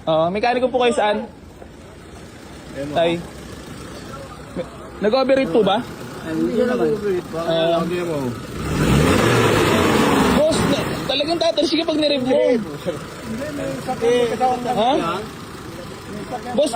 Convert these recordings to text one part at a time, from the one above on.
Mekaniko po kayo saan? Tay. Nag-overheat po ba? Hindi naman. Boss, talagang tatalis ka pag nirib mo. Ha? Boss,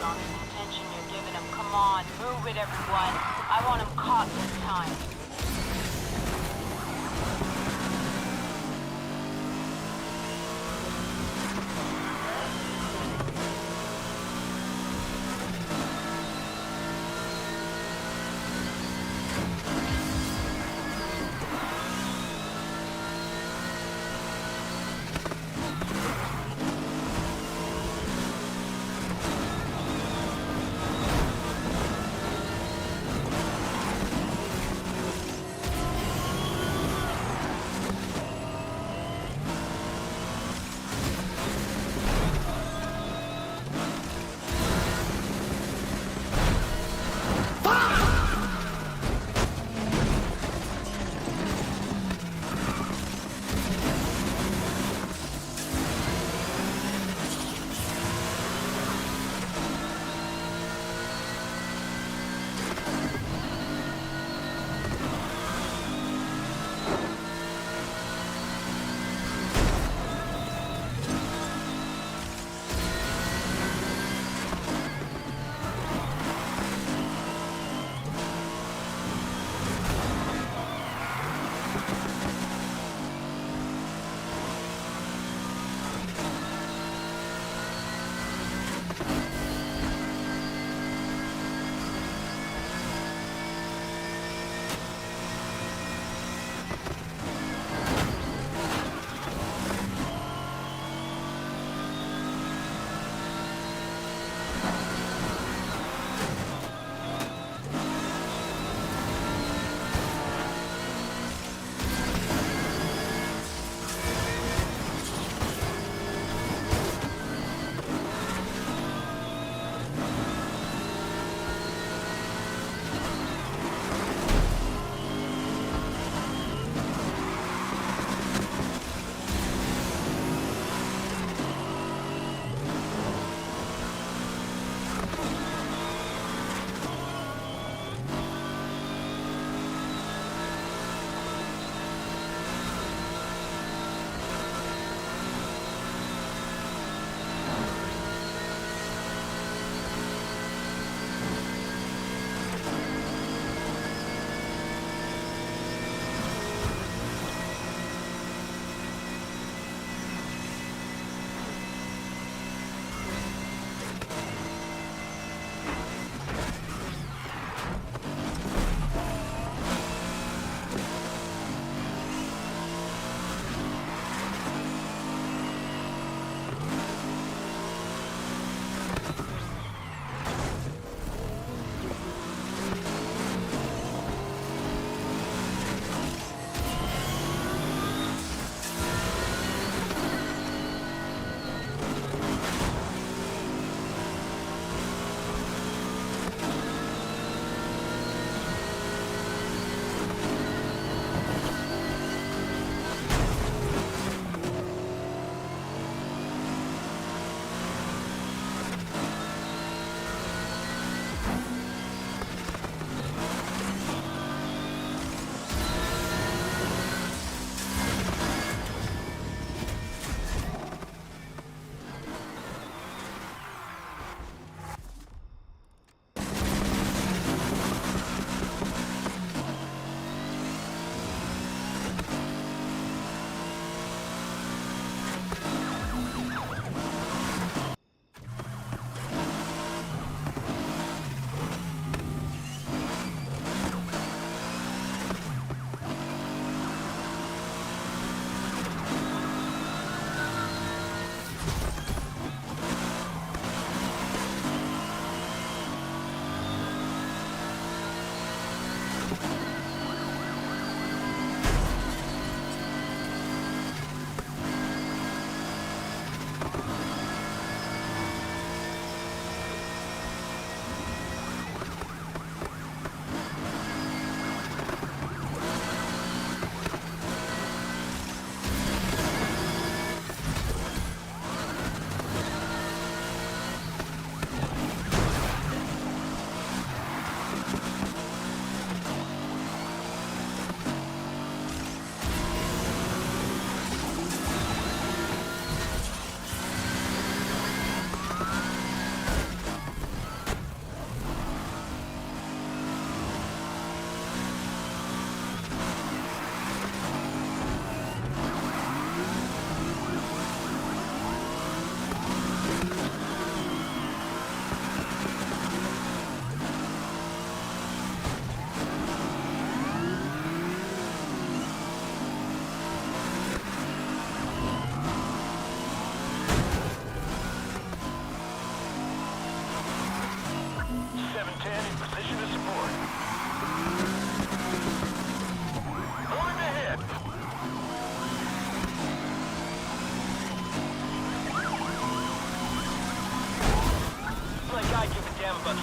Johnson, the attention you're giving him. Come on, move it, everyone. I want him caught this time.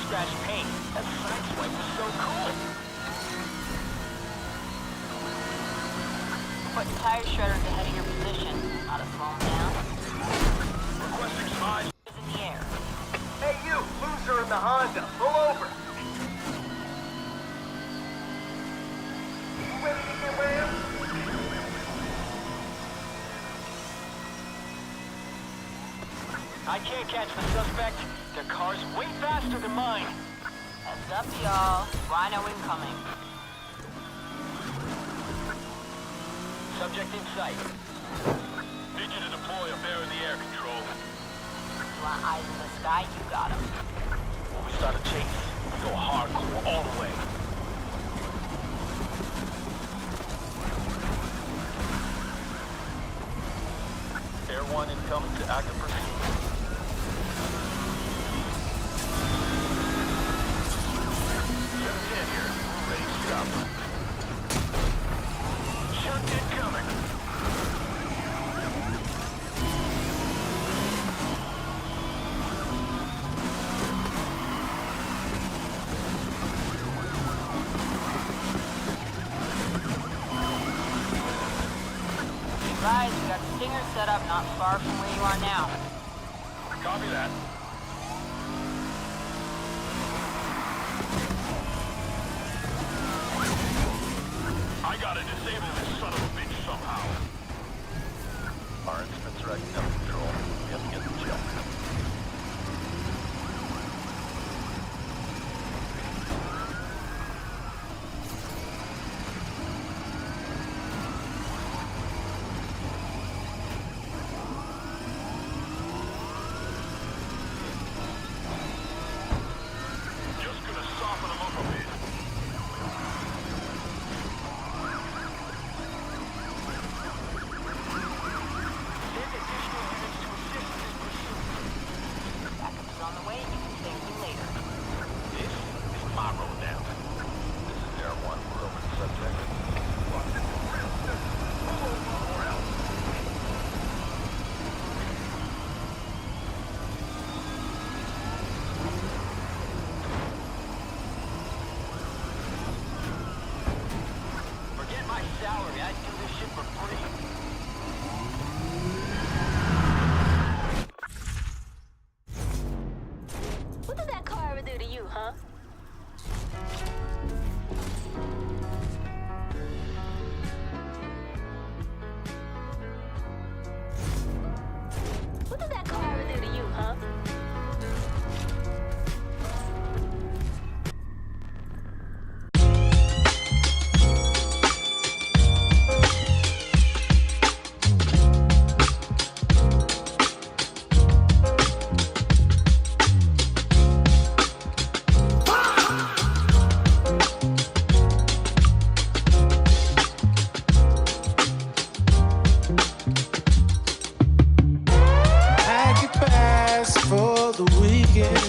scratch paint. That sideswipe was so cool. Putting tire shredders ahead of your position. Ought to slow them down. Requesting some eyes. Is in the air. Hey you, loser in the Honda, pull over. You ready to get rammed? I can't catch the suspect. Their car's way faster than mine. Heads up, y'all. Rhino incoming. Subject in sight. Need you to deploy a bear in the air control. You want eyes in the sky? You got 'em. When we start a chase, we go hardcore all the way. Air 1 incoming to active pursuit. Here. Ready to stop. Shunt incoming. Guys, we got Stinger set up not far from where you are now. Copy that. I gotta disable this son of a bitch somehow. Our instruments are acting out of control. We have to get them checked. Just gonna soften them up a bit. Send additional units to assist this pursuit. Backup is on the way and you can thank me later. This is my road now. This is Air 1. We're over the subject. Forget my salary. I'd do this shit for free. What did that car ever do to you, huh? What did that car ever do to you, huh?